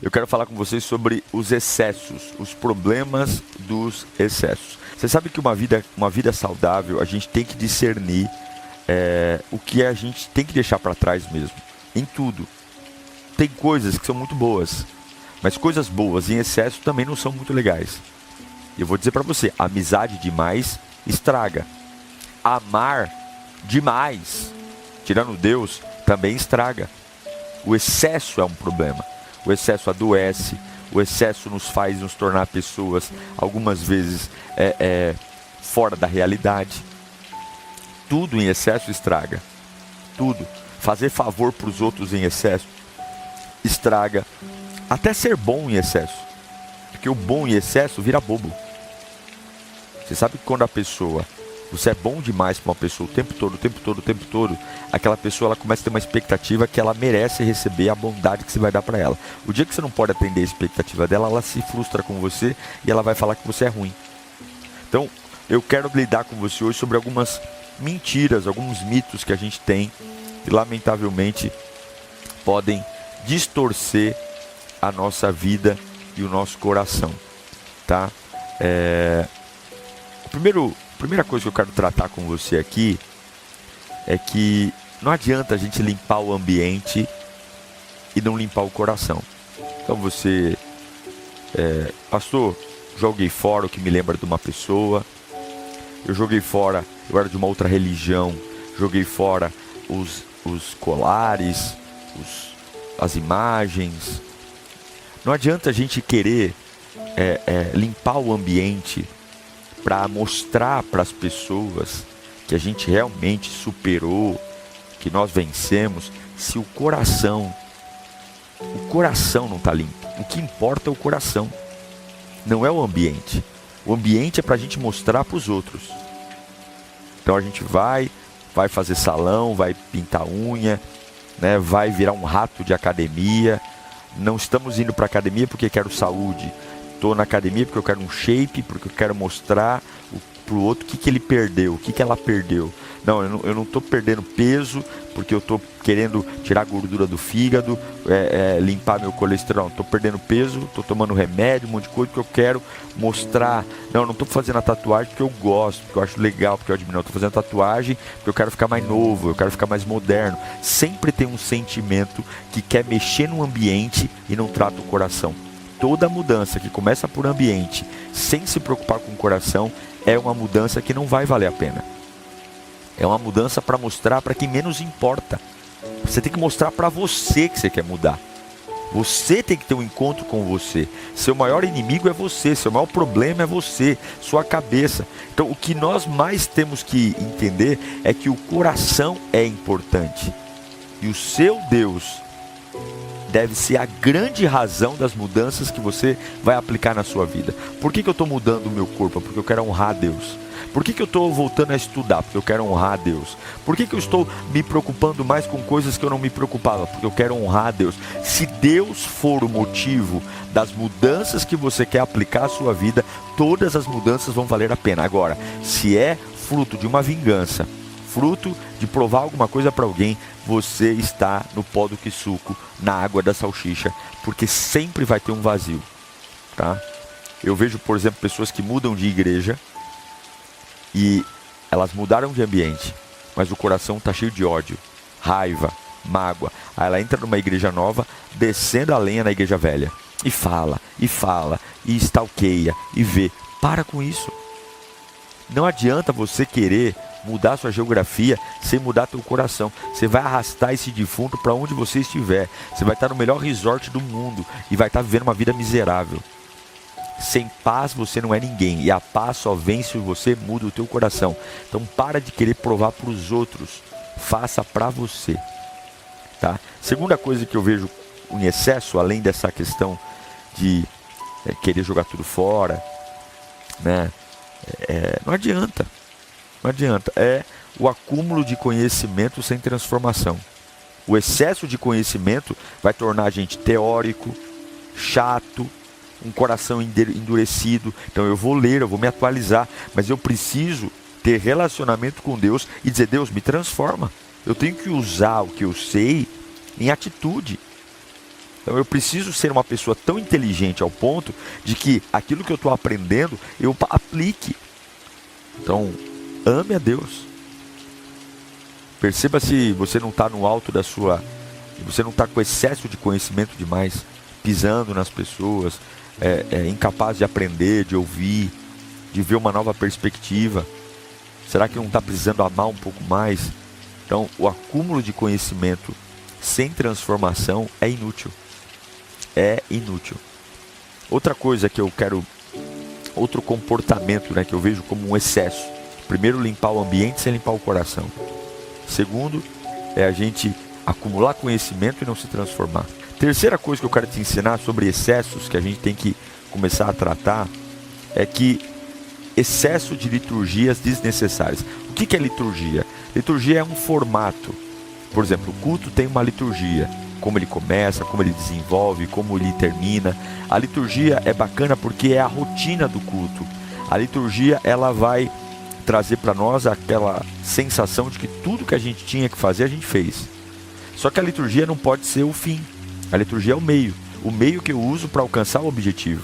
Eu quero falar com vocês sobre os excessos, os problemas dos excessos. Você sabe que uma vida saudável, a gente tem que discernir o que a gente tem que deixar para trás mesmo, em tudo. Tem coisas que são muito boas, mas coisas boas em excesso também não são muito legais. Eu vou dizer para você, amizade demais estraga. Amar demais, tirando Deus, também estraga. O excesso é um problema. O excesso adoece, o excesso nos faz nos tornar pessoas, algumas vezes, fora da realidade. Tudo em excesso estraga. Tudo. Fazer favor para os outros em excesso estraga. Até ser bom em excesso. Porque o bom em excesso vira bobo. Você sabe que quando você é bom demais para uma pessoa o tempo todo, aquela pessoa ela começa a ter uma expectativa que ela merece receber a bondade que você vai dar para ela. O dia que você não pode atender a expectativa dela, ela se frustra com você e ela vai falar que você é ruim. Então, eu quero lidar com você hoje sobre algumas mentiras, alguns mitos que a gente tem que lamentavelmente podem distorcer a nossa vida e o nosso coração, tá? Primeira coisa que eu quero tratar com você aqui é que não adianta a gente limpar o ambiente e não limpar o coração. Então você, pastor, joguei fora o que me lembra de uma pessoa, eu joguei fora, eu era de uma outra religião, joguei fora os colares, as imagens. Não adianta a gente querer limpar o ambiente para mostrar para as pessoas que a gente realmente superou, que nós vencemos, se o coração não está limpo. O que importa é o coração, não é o ambiente. O ambiente é para a gente mostrar para os outros. Então a gente vai fazer salão, vai pintar unha, né, vai virar um rato de academia. Não estamos indo para a academia porque quero saúde. Estou na academia porque eu quero um shape, porque eu quero mostrar para o outro o que ele perdeu, o que ela perdeu. Não, eu não estou perdendo peso porque eu estou querendo tirar a gordura do fígado, limpar meu colesterol. Estou perdendo peso, estou tomando remédio, um monte de coisa que eu quero mostrar. Não, eu não estou fazendo a tatuagem porque eu gosto, porque eu acho legal, porque eu admiro. Eu estou fazendo a tatuagem porque eu quero ficar mais novo, eu quero ficar mais moderno. Sempre tem um sentimento que quer mexer no ambiente e não trata o coração. Toda mudança que começa por ambiente, sem se preocupar com o coração, é uma mudança que não vai valer a pena. É uma mudança para mostrar para quem menos importa. Você tem que mostrar para você que você quer mudar. Você tem que ter um encontro com você. Seu maior inimigo é você, seu maior problema é você, sua cabeça. Então o que nós mais temos que entender é que o coração é importante. E o seu Deus deve ser a grande razão das mudanças que você vai aplicar na sua vida. Por que eu estou mudando o meu corpo? Porque eu quero honrar a Deus. Por que eu estou voltando a estudar? Porque eu quero honrar a Deus. Por que eu estou me preocupando mais com coisas que eu não me preocupava? Porque eu quero honrar a Deus. Se Deus for o motivo das mudanças que você quer aplicar à sua vida, todas as mudanças vão valer a pena. Agora, se é fruto de uma vingança, fruto de provar alguma coisa para alguém, você está no pó do quisuco, na água da salsicha, porque sempre vai ter um vazio, tá? Eu vejo, por exemplo, pessoas que mudam de igreja e elas mudaram de ambiente, mas o coração está cheio de ódio, raiva, mágoa. Aí ela entra numa igreja nova, descendo a lenha na igreja velha, e fala, e stalkeia, e vê. Para com isso. Não adianta você querer mudar sua geografia sem mudar teu coração. Você vai arrastar esse defunto para onde você estiver. Você vai estar no melhor resort do mundo e vai estar vivendo uma vida miserável. Sem paz você não é ninguém, e a paz só vem se você muda o teu coração. Então para de querer provar para os outros, faça para você, tá? Segunda coisa que eu vejo em excesso, além dessa questão de querer jogar tudo fora, né? Não adianta. É o acúmulo de conhecimento sem transformação. O excesso de conhecimento vai tornar a gente teórico, chato, um coração endurecido. Então eu vou ler, eu vou me atualizar, mas eu preciso ter relacionamento com Deus e dizer: Deus, me transforma. Eu tenho que usar o que eu sei em atitude. Então eu preciso ser uma pessoa tão inteligente ao ponto de que aquilo que eu estou aprendendo, eu aplique. Então, ame a Deus. Perceba se você não está no alto da sua... Você não está com excesso de conhecimento demais, pisando nas pessoas, incapaz de aprender, de ouvir, de ver uma nova perspectiva. Será que não está precisando amar um pouco mais? Então, o acúmulo de conhecimento sem transformação é inútil. É inútil. Outra coisa que eu quero... Outro comportamento, né, que eu vejo como um excesso. Primeiro, limpar o ambiente sem limpar o coração. Segundo, é a gente acumular conhecimento e não se transformar. Terceira coisa que eu quero te ensinar sobre excessos que a gente tem que começar a tratar é que excesso de liturgias desnecessárias. O que é liturgia? Liturgia é um formato. Por exemplo, o culto tem uma liturgia. Como ele começa, como ele desenvolve, como ele termina. A liturgia é bacana porque é a rotina do culto. A liturgia, ela vai trazer para nós aquela sensação de que tudo que a gente tinha que fazer, a gente fez. Só que a liturgia não pode ser o fim. A liturgia é o meio que eu uso para alcançar o objetivo.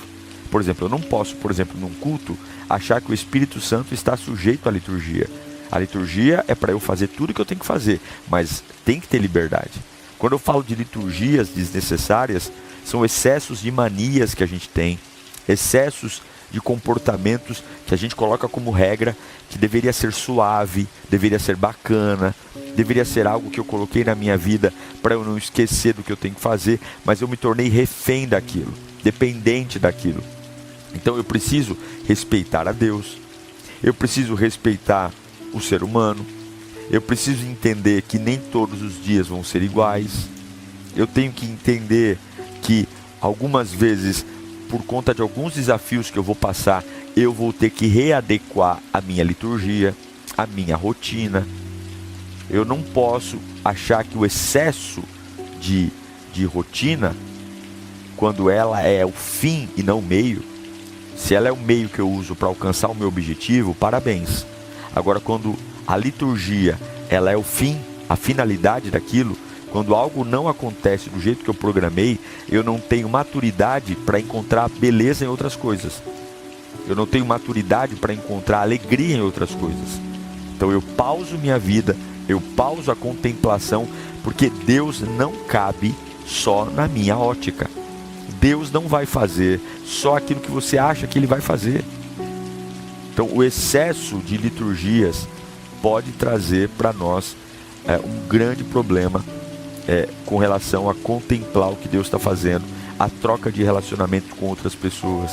Por exemplo, eu não posso, num culto, achar que o Espírito Santo está sujeito à liturgia. A liturgia é para eu fazer tudo que eu tenho que fazer, mas tem que ter liberdade. Quando eu falo de liturgias desnecessárias, são excessos de manias que a gente tem, excessos de comportamentos que a gente coloca como regra, que deveria ser suave, deveria ser bacana, deveria ser algo que eu coloquei na minha vida para eu não esquecer do que eu tenho que fazer, mas eu me tornei refém daquilo, dependente daquilo. Então eu preciso respeitar a Deus, eu preciso respeitar o ser humano, eu preciso entender que nem todos os dias vão ser iguais, eu tenho que entender que algumas vezes, por conta de alguns desafios que eu vou passar, eu vou ter que readequar a minha liturgia, a minha rotina. Eu não posso achar que o excesso de rotina, quando ela é o fim e não o meio, se ela é o meio que eu uso para alcançar o meu objetivo, parabéns. Agora, quando a liturgia ela é o fim, a finalidade daquilo, quando algo não acontece do jeito que eu programei, eu não tenho maturidade para encontrar beleza em outras coisas. Eu não tenho maturidade para encontrar alegria em outras coisas. Então eu pauso minha vida, eu pauso a contemplação, porque Deus não cabe só na minha ótica. Deus não vai fazer só aquilo que você acha que Ele vai fazer. Então o excesso de liturgias pode trazer para nós um grande problema com relação a contemplar o que Deus está fazendo, a troca de relacionamento com outras pessoas.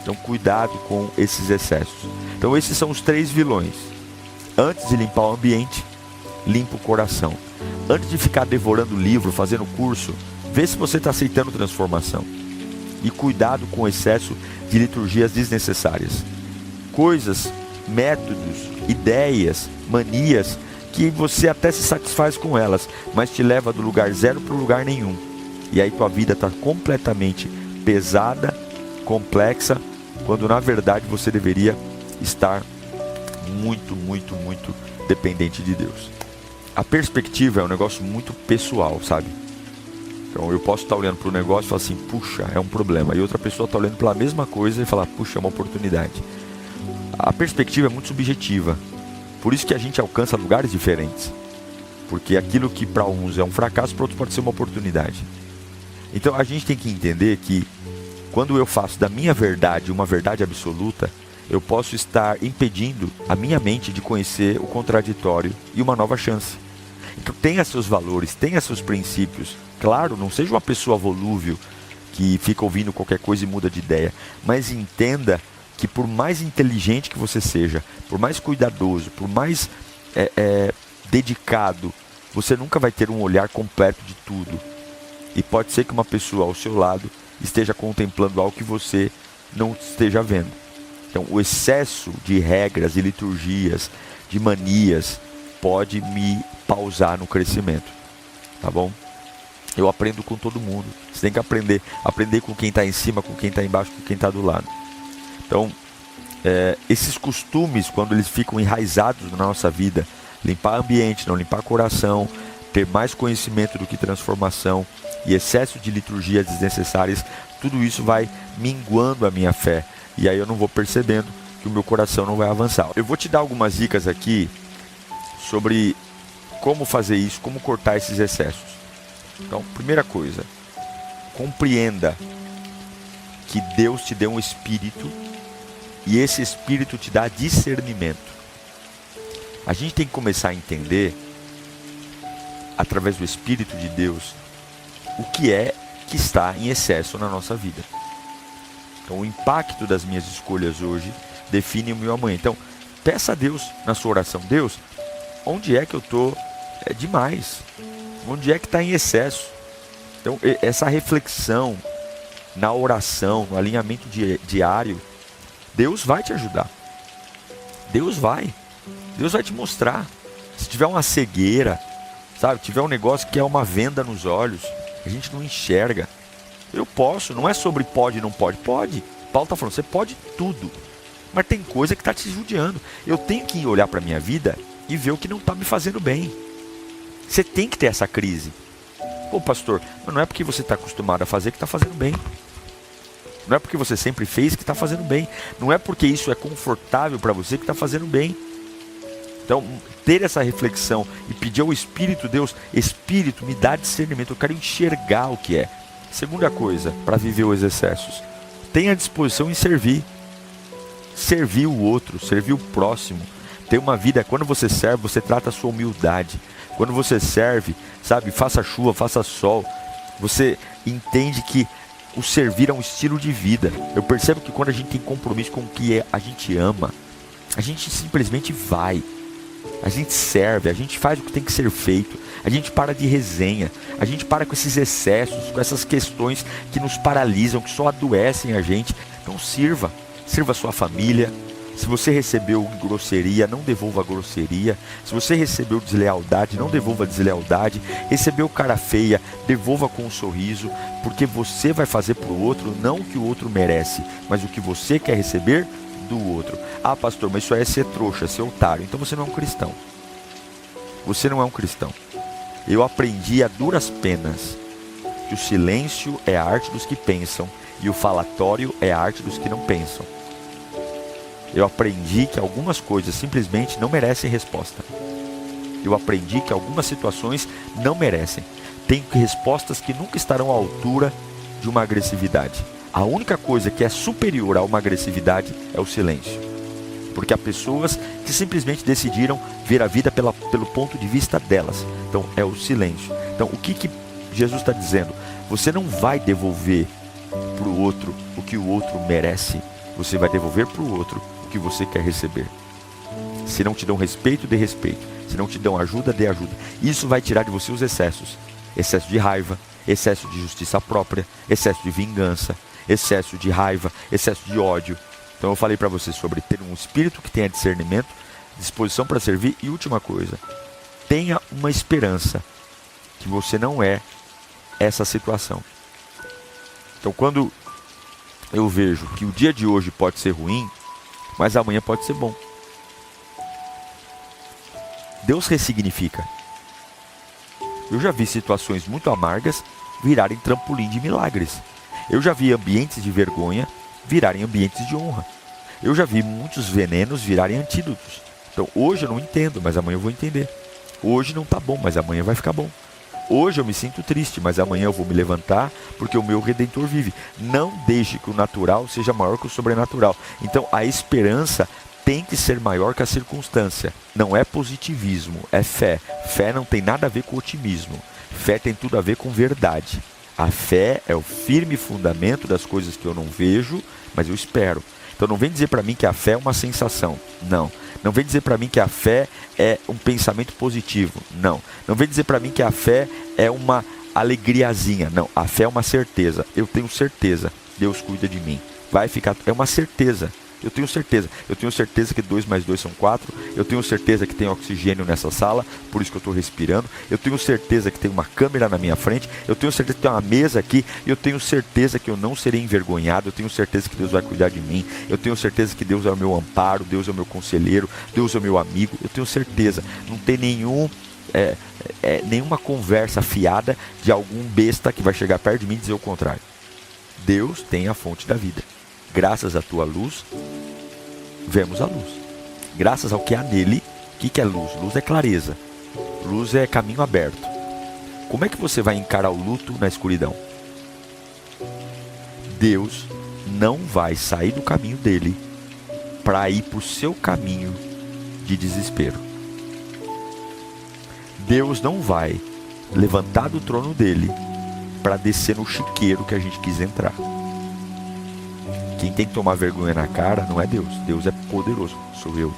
Então cuidado com esses excessos. Então esses são os 3 vilões. Antes de limpar o ambiente, limpa o coração. Antes de ficar devorando livro, fazendo curso, vê se você está aceitando transformação. E cuidado com o excesso de liturgias desnecessárias. Coisas, métodos, ideias, manias, que você até se satisfaz com elas, mas te leva do lugar zero para o lugar nenhum. E aí tua vida está completamente pesada, complexa, quando na verdade você deveria estar muito, muito, muito dependente de Deus. A perspectiva é um negócio muito pessoal, sabe? Então eu posso estar olhando para o negócio e falar assim, puxa, é um problema. E outra pessoa está olhando para a mesma coisa e falar, puxa, é uma oportunidade. A perspectiva é muito subjetiva. Por isso que a gente alcança lugares diferentes. Porque aquilo que para uns é um fracasso, para outros pode ser uma oportunidade. Então a gente tem que entender que quando eu faço da minha verdade uma verdade absoluta, eu posso estar impedindo a minha mente de conhecer o contraditório e uma nova chance. Então tenha seus valores, tenha seus princípios. Claro, não seja uma pessoa volúvel que fica ouvindo qualquer coisa e muda de ideia. Mas entenda que por mais inteligente que você seja, por mais cuidadoso, por mais dedicado, você nunca vai ter um olhar completo de tudo. E pode ser que uma pessoa ao seu lado esteja contemplando algo que você não esteja vendo. Então, o excesso de regras e liturgias, de manias, pode me pausar no crescimento. Tá bom? Eu aprendo com todo mundo. Você tem que aprender com quem está em cima, com quem está embaixo, com quem está do lado. Então, esses costumes, quando eles ficam enraizados na nossa vida, limpar ambiente, não limpar coração, ter mais conhecimento do que transformação, e excesso de liturgias desnecessárias, tudo isso vai minguando a minha fé. E aí eu não vou percebendo que o meu coração não vai avançar. Eu vou te dar algumas dicas aqui sobre como fazer isso, como cortar esses excessos. Então, primeira coisa, compreenda que Deus te deu um espírito e esse espírito te dá discernimento. A gente tem que começar a entender, através do Espírito de Deus, o que é que está em excesso na nossa vida. Então, o impacto das minhas escolhas hoje define o meu amanhã. Então, peça a Deus na sua oração: Deus, onde é que eu estou demais? Onde é que está em excesso? Então, essa reflexão na oração, no alinhamento diário, Deus vai te ajudar. Deus vai te mostrar. Se tiver uma cegueira, sabe, tiver um negócio que é uma venda nos olhos, a gente não enxerga. Eu posso, não é sobre pode e não pode. Pode. Paulo está falando, você pode tudo. Mas tem coisa que está te judiando. Eu tenho que olhar para a minha vida e ver o que não está me fazendo bem. Você tem que ter essa crise. Pô, pastor, não é porque você está acostumado a fazer que está fazendo bem. Não é porque você sempre fez que está fazendo bem. Não é porque isso é confortável para você que está fazendo bem. Então, ter essa reflexão e pedir ao Espírito, Deus, Espírito, me dá discernimento. Eu quero enxergar o que é. Segunda coisa, para viver os excessos, tenha disposição em servir. Servir o outro, servir o próximo. Ter uma vida, quando você serve, você trata a sua humildade. Quando você serve, sabe, faça chuva, faça sol, você entende que o servir é um estilo de vida. Eu percebo que quando a gente tem compromisso com o que a gente ama, a gente simplesmente vai. A gente serve, a gente faz o que tem que ser feito. A gente para de resenha. A gente para com esses excessos, com essas questões que nos paralisam, que só adoecem a gente. Então sirva a sua família. Se você recebeu grosseria, não devolva a grosseria. Se você recebeu deslealdade, não devolva a deslealdade. Recebeu cara feia, devolva com um sorriso. Porque você vai fazer para o outro não o que o outro merece, mas o que você quer receber do outro. Ah, pastor, mas isso aí é ser trouxa, ser otário. Então você não é um cristão. Você não é um cristão. Eu aprendi a duras penas que o silêncio é a arte dos que pensam e o falatório é a arte dos que não pensam. Eu aprendi que algumas coisas simplesmente não merecem resposta. Eu aprendi que algumas situações não merecem. Tem respostas que nunca estarão à altura de uma agressividade. A única coisa que é superior a uma agressividade é o silêncio. Porque há pessoas que simplesmente decidiram ver a vida pelo ponto de vista delas. Então é o silêncio. Então o que Jesus está dizendo? Você não vai devolver para o outro o que o outro merece. Você vai devolver para o outro o que você quer receber. Se não te dão respeito, dê respeito. Se não te dão ajuda, dê ajuda. Isso vai tirar de você os excessos. Excesso de raiva, excesso de justiça própria, excesso de vingança, excesso de raiva, excesso de ódio. Então eu falei para você sobre ter um espírito que tenha discernimento, disposição para servir. E última coisa, tenha uma esperança que você não é essa situação. Então quando eu vejo que o dia de hoje pode ser ruim, mas amanhã pode ser bom. Deus ressignifica. Eu já vi situações muito amargas virarem trampolim de milagres. Eu já vi ambientes de vergonha virarem ambientes de honra. Eu já vi muitos venenos virarem antídotos. Então hoje eu não entendo, mas amanhã eu vou entender. Hoje não está bom, mas amanhã vai ficar bom. Hoje eu me sinto triste, mas amanhã eu vou me levantar porque o meu Redentor vive. Não deixe que o natural seja maior que o sobrenatural. Então a esperança tem que ser maior que a circunstância. Não é positivismo, é fé. Fé não tem nada a ver com otimismo. Fé tem tudo a ver com verdade. A fé é o firme fundamento das coisas que eu não vejo, mas eu espero. Então não vem dizer para mim que a fé é uma sensação. Não. Não vem dizer para mim que a fé é um pensamento positivo. Não. Não vem dizer para mim que a fé é uma alegriazinha. Não. A fé é uma certeza. Eu tenho certeza. Deus cuida de mim. Vai ficar... É uma certeza. Eu tenho certeza. Eu tenho certeza que 2 mais 2 são 4. Eu tenho certeza que tem oxigênio nessa sala, por isso que eu estou respirando. Eu tenho certeza que tem uma câmera na minha frente. Eu tenho certeza que tem uma mesa aqui. Eu tenho certeza que eu não serei envergonhado. Eu tenho certeza que Deus vai cuidar de mim. Eu tenho certeza que Deus é o meu amparo. Deus é o meu conselheiro. Deus é o meu amigo. Eu tenho certeza. Não tem nenhum nenhuma conversa fiada de algum besta que vai chegar perto de mim e dizer o contrário. Deus tem a fonte da vida. Graças à tua luz, vemos a luz. Graças ao que há nele, o que é luz? Luz é clareza. Luz é caminho aberto. Como é que você vai encarar o luto na escuridão? Deus não vai sair do caminho dele para ir para o seu caminho de desespero. Deus não vai levantar do trono dele para descer no chiqueiro que a gente quis entrar. Quem tem que tomar vergonha na cara não é Deus. Deus é poderoso, sou eu.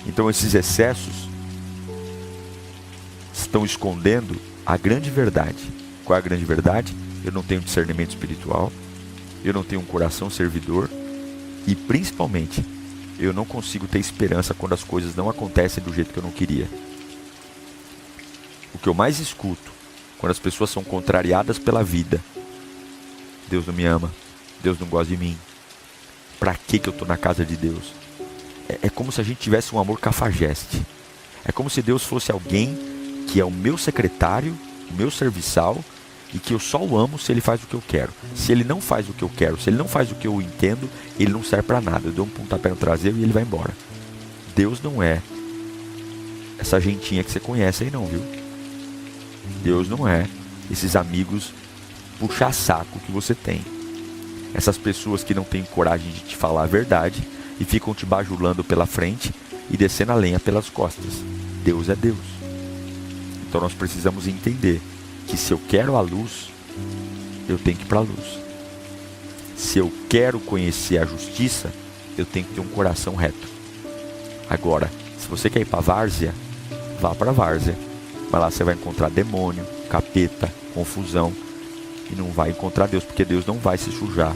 Então esses excessos estão escondendo a grande verdade. Qual é a grande verdade? Eu não tenho discernimento espiritual, eu não tenho um coração servidor e, principalmente, eu não consigo ter esperança quando as coisas não acontecem do jeito que eu não queria. O que eu mais escuto quando as pessoas são contrariadas pela vida: Deus não me ama, Deus não gosta de mim, pra que eu estou na casa de Deus? É como se a gente tivesse um amor cafajeste. É como se Deus fosse alguém que é o meu secretário, o meu serviçal, e que eu só o amo se ele faz o que eu quero. Se ele não faz o que eu quero, se ele não faz o que eu entendo, ele não serve para nada. Eu dou um pontapé no traseiro e ele vai embora. Deus não é essa gentinha que você conhece aí não, viu? Deus não é esses amigos puxa-saco que você tem. Essas pessoas que não têm coragem de te falar a verdade e ficam te bajulando pela frente e descendo a lenha pelas costas. Deus é Deus. Então nós precisamos entender que se eu quero a luz, eu tenho que ir para a luz. Se eu quero conhecer a justiça, eu tenho que ter um coração reto. Agora, se você quer ir para a várzea, vá para a várzea. Mas lá você vai encontrar demônio, capeta, confusão, e não vai encontrar Deus, porque Deus não vai se sujar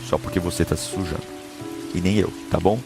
só porque você está se sujando. E nem eu, tá bom?